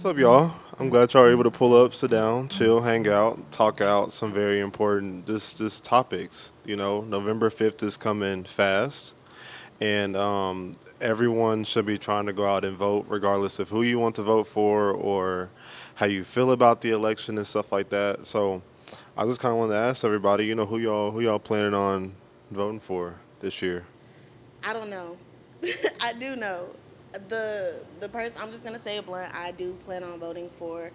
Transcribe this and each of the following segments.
What's up, y'all? I'm glad y'all are able to pull up, sit down, chill, hang out, talk out some very important just topics. November 5th is coming fast, and everyone should be trying to go out and vote, regardless of who you want to vote for or how you feel about the election and stuff like that. So, I just kind of wanted to ask everybody, who y'all planning on voting for this year? I don't know. I do know. The person I'm just gonna say it blunt, I do plan on voting for.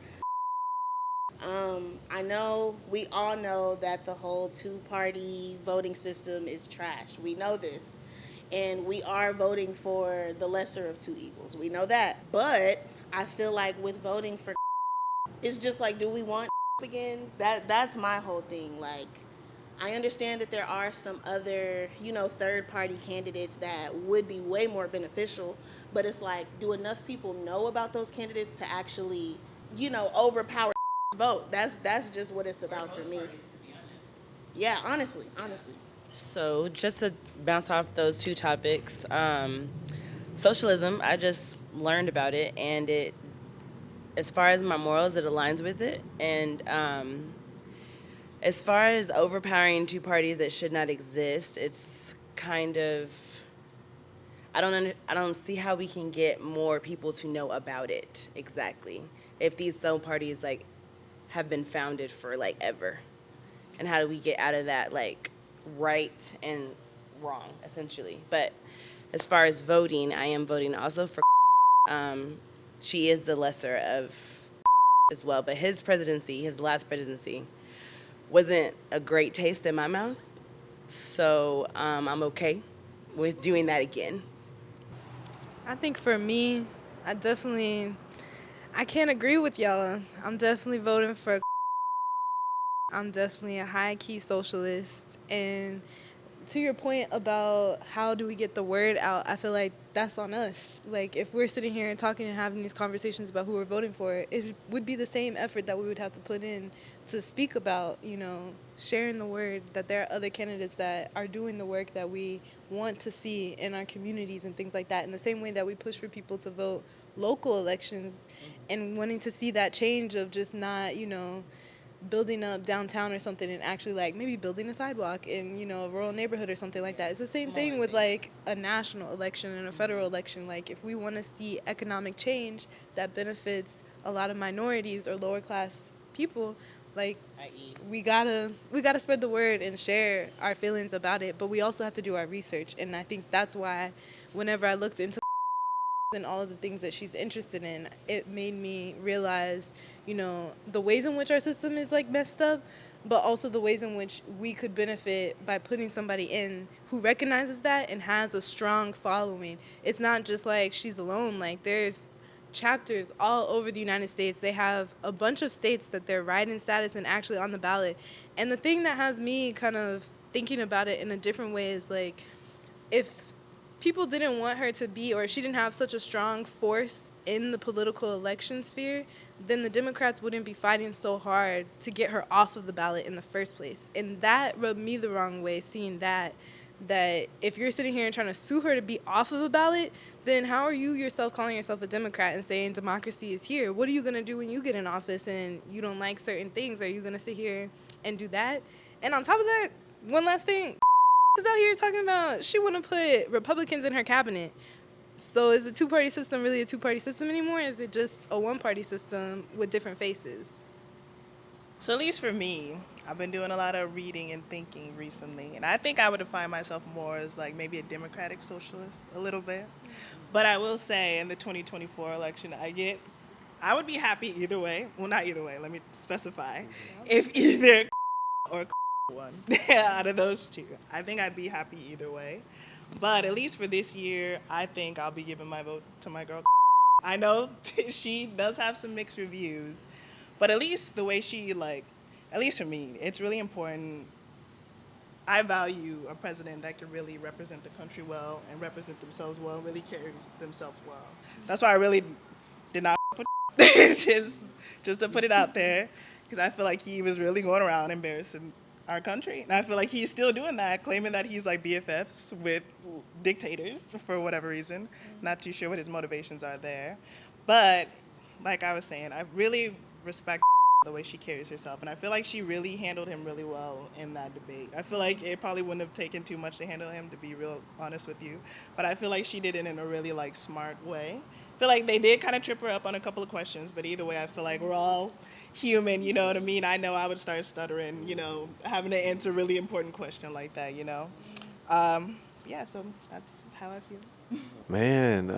I know we all know that the whole two-party voting system is trash. We know this. And we are voting for the lesser of two evils. We know that. But I feel like with voting for it's just like, do we want again? That's my whole thing. Like, I understand that there are some other, third party candidates that would be way more beneficial, but it's like, do enough people know about those candidates to actually, overpower vote? That's just what it's about for me. Yeah, honestly. So, just to bounce off those two topics, socialism, I just learned about it, and as far as my morals, it aligns with it. And as far as overpowering two parties that should not exist, it's kind of I don't see how we can get more people to know about it exactly if these sub parties like have been founded for like ever, and how do we get out of that like right and wrong essentially. But as far as voting, I am voting also for um, she is the lesser of as well, but his last presidency wasn't a great taste in my mouth, so I'm okay with doing that again. I think for me, I can't agree with y'all. I'm definitely voting for. I'm definitely a high key socialist. And to your point about how do we get the word out, I feel like that's on us. Like, if we're sitting here and talking and having these conversations about who we're voting for, it would be the same effort that we would have to put in to speak about, sharing the word that there are other candidates that are doing the work that we want to see in our communities and things like that. In the same way that we push for people to vote local elections and wanting to see that change of just not, building up downtown or something and actually like maybe building a sidewalk in a rural neighborhood or something like that. It's the same thing with like a national election and a federal election. Like, if we want to see economic change that benefits a lot of minorities or lower class people, like, we gotta spread the word and share our feelings about it, but we also have to do our research. And I think that's why whenever I looked into and all of the things that she's interested in, it made me realize, the ways in which our system is like messed up, but also the ways in which we could benefit by putting somebody in who recognizes that and has a strong following. It's not just like she's alone. Like, there's chapters all over the United States. They have a bunch of states that they're writing status and actually on the ballot. And the thing that has me kind of thinking about it in a different way is like, if people didn't want her to be, or if she didn't have such a strong force in the political election sphere, then the Democrats wouldn't be fighting so hard to get her off of the ballot in the first place. And that rubbed me the wrong way, seeing that if you're sitting here and trying to sue her to be off of a ballot, then how are you yourself calling yourself a Democrat and saying democracy is here? What are you going to do when you get in office and you don't like certain things? Are you going to sit here and do that? And on top of that, one last thing, is out here talking about she want to put Republicans in her cabinet. So is the two-party system really a two-party system anymore? Is it just a one-party system with different faces? So, at least for me, I've been doing a lot of reading and thinking recently, and I think I would define myself more as like maybe a democratic socialist a little bit. But I will say in the 2024 election, I would be happy either way. Well, not either way, let me specify. If either or one out of those two, I think I'd be happy either way. But at least for this year, I think I'll be giving my vote to my girl. I know she does have some mixed reviews, but at least the way she like, at least for me, it's really important. I value a president that can really represent the country well and represent themselves well, really carries themselves well. That's why I really did not put just to put it out there, because I feel like he was really going around embarrassing our country, and I feel like he's still doing that, claiming that he's like BFFs with dictators for whatever reason. Not too sure what his motivations are there, but like I was saying, I really respect the way she carries herself, and I feel like she really handled him really well in that debate. I feel like it probably wouldn't have taken too much to handle him, to be real honest with you, but I feel like she did it in a really like smart way. I feel like they did kind of trip her up on a couple of questions, but either way, I feel like we're all human. You know what I mean? I know I would start stuttering. Having to answer a really important question like that. Yeah, so that's how I feel. Man,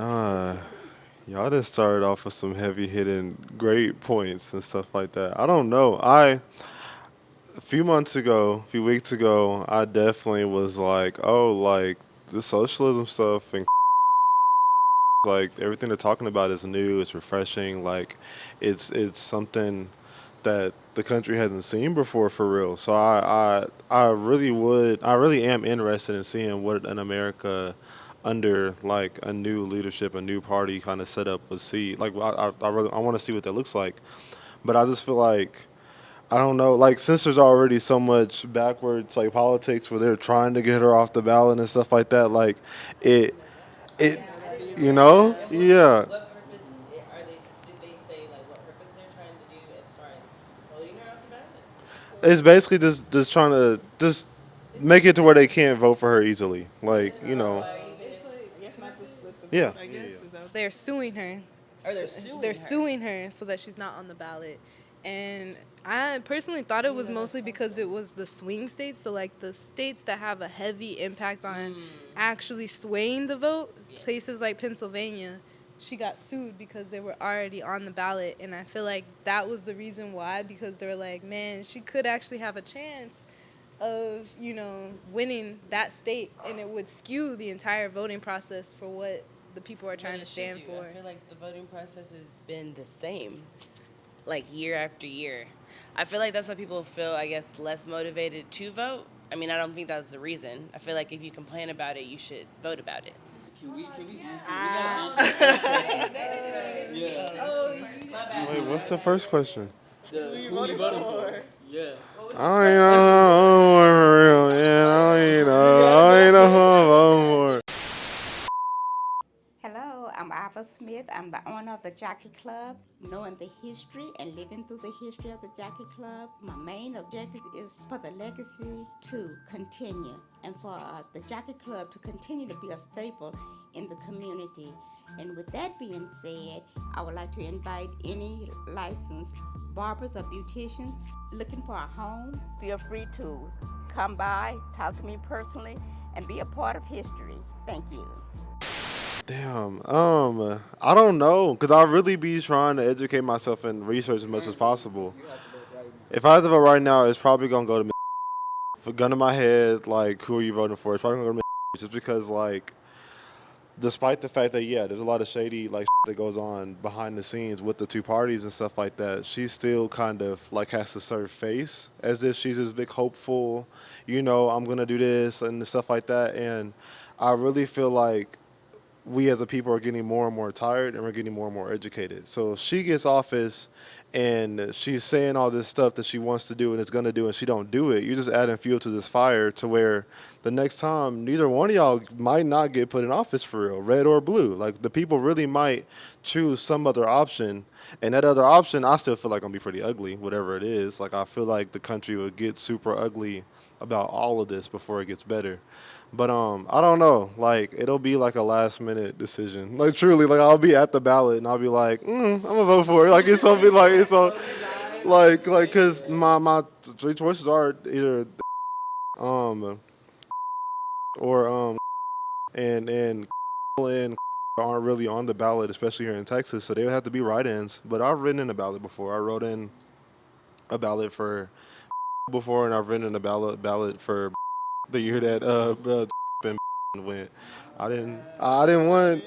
y'all just started off with some heavy hitting great points and stuff like that. I don't know. A few months ago, a few weeks ago, I definitely was like, oh, like the socialism stuff and like everything they're talking about is new, it's refreshing, like it's something that the country hasn't seen before for real. So I really am interested in seeing what an America under like a new leadership, a new party kind of setup would see. Like I want to see what that looks like. But I just feel like I don't know. Like since there's already so much backwards like politics where they're trying to get her off the ballot and stuff like that, like it it yeah. What purpose are they? Did they say like what purpose they're trying to do as far as voting her off the ballot? It's basically just trying to just make it to where they can't vote for her easily. Like Even if I guess not to split the yeah. vote. I guess is that. They're suing her. Or they're suing They're her? suing her so that she's not on the ballot. And I personally thought it was mostly because it was the swing states, so like the states that have a heavy impact on actually swaying the vote, places like Pennsylvania, she got sued because they were already on the ballot. And I feel like that was the reason why, because they were like, man, she could actually have a chance of, winning that state, and it would skew the entire voting process for what the people are trying to stand for. I feel like the voting process has been the same, like year after year. I feel like that's why people feel, I guess, less motivated to vote. I mean, I don't think that's the reason. I feel like if you complain about it, you should vote about it. Can we answer? We gotta answer the first question. Wait, what's the first question? Who you voting for? Yeah. I don't even know for real. Yeah, I don't even know. I don't even know who I'm voting for. Hello, I'm Ava Smith. I'm the owner of the Jockey Club. Knowing the history and living through the history of the Jockey Club, my main objective is for the legacy to continue and for the Jockey Club to continue to be a staple in the community. And with that being said, I would like to invite any licensed barbers or beauticians looking for a home. Feel free to come by, talk to me personally, and be a part of history. Thank you. Damn. I don't know, cause I really be trying to educate myself and research as much as possible. If I had to vote right now, it's probably gonna go to for gun to my head. Like, who are you voting for? It's probably gonna go to just because like despite the fact that yeah, there's a lot of shady like that goes on behind the scenes with the two parties and stuff like that, she still kind of like has to serve face as if she's this big hopeful, I'm gonna do this and stuff like that. And I really feel like we as a people are getting more and more tired and we're getting more and more educated. So she gets office and she's saying all this stuff that she wants to do and is going to do and she don't do it. You're just adding fuel to this fire to where the next time neither one of y'all might not get put in office for real, red or blue. Like the people really might choose some other option, and that other option I still feel like gonna be pretty ugly, whatever it is. Like I feel like the country would get super ugly about all of this before it gets better. But I don't know. Like it'll be like a last minute decision. Like truly, like I'll be at the ballot and I'll be like, I'm gonna vote for it. Like it's gonna be like it's all like because my three choices are either um or and and aren't really on the ballot, especially here in Texas. So they would have to be write-ins. But I've written in a ballot before. I wrote in a ballot for before, and I've written in a ballot for the year that went. I didn't want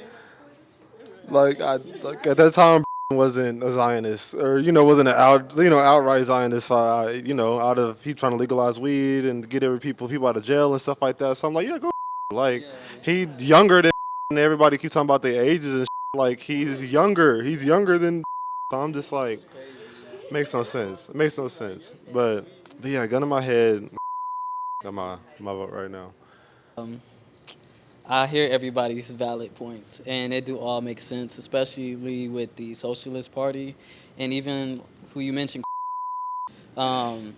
like at that time wasn't a Zionist or wasn't an outright Zionist. So out of he trying to legalize weed and get people out of jail and stuff like that. So I'm like, yeah, go. Like he younger than and everybody keeps talking about their ages and like he's younger. He's younger than. So I'm just like, makes no sense. It makes no sense. But yeah, gun in my head, got my vote right now. I hear everybody's valid points, and it do all make sense, especially with the Socialist Party, and even who you mentioned. Um,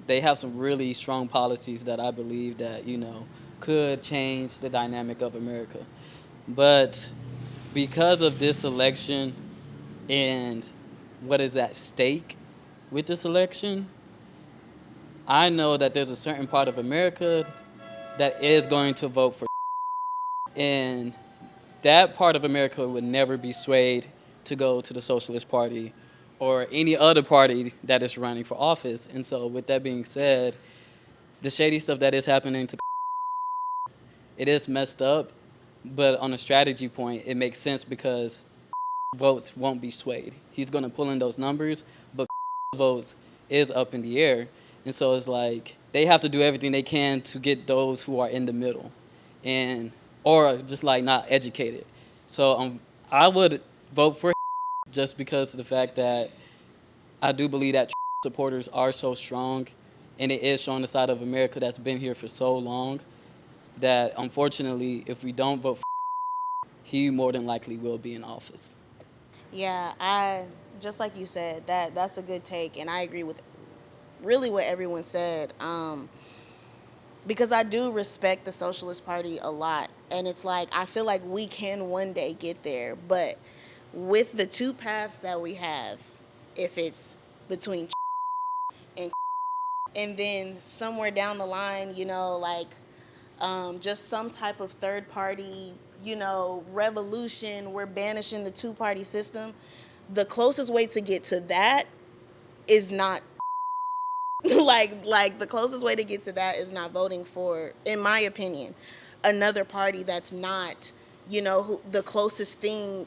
they have some really strong policies that I believe that could change the dynamic of America. But because of this election and what is at stake with this election, I know that there's a certain part of America that is going to vote for, and that part of America would never be swayed to go to the Socialist Party or any other party that is running for office. And so, with that being said, the shady stuff that is happening to it is messed up, but on a strategy point, it makes sense because votes won't be swayed. He's going to pull in those numbers, but votes is up in the air. And so it's like they have to do everything they can to get those who are in the middle and or just like not educated. So I would vote for just because of the fact that I do believe that supporters are so strong and it is showing the side of America that's been here for so long that unfortunately if we don't vote for he more than likely will be in office. Yeah, I just like you said, that's a good take, and I agree with really what everyone said. Because I do respect the Socialist Party a lot, and it's like I feel like we can one day get there, but with the two paths that we have, if it's between and then somewhere down the line, like just some type of third party, revolution, we're banishing the two-party system. The closest way to get to that is not like the closest way to get to that is not voting for, in my opinion, another party that's not, the closest thing.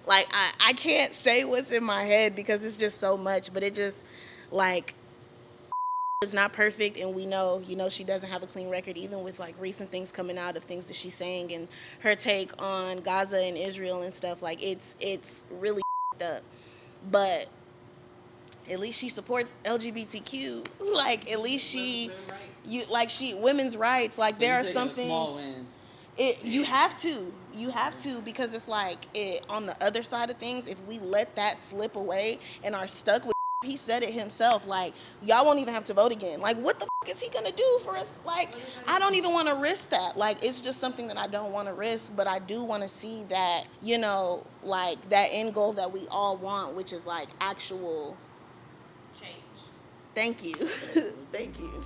Like I can't say what's in my head because it's just so much, but it just like is not perfect, and we know, she doesn't have a clean record, even with like recent things coming out of things that she's saying and her take on Gaza and Israel and stuff. Like it's really up, but at least she supports LGBTQ. Like at least she women's rights. Like there are some things. You have to because it's like on the other side of things, if we let that slip away and are stuck with he said it himself, like y'all won't even have to vote again. Like what the is he gonna do for us? Like I don't even want to risk that. Like it's just something that I don't want to risk, but I do want to see that, like that end goal that we all want, which is like actual change. Thank you. Thank you.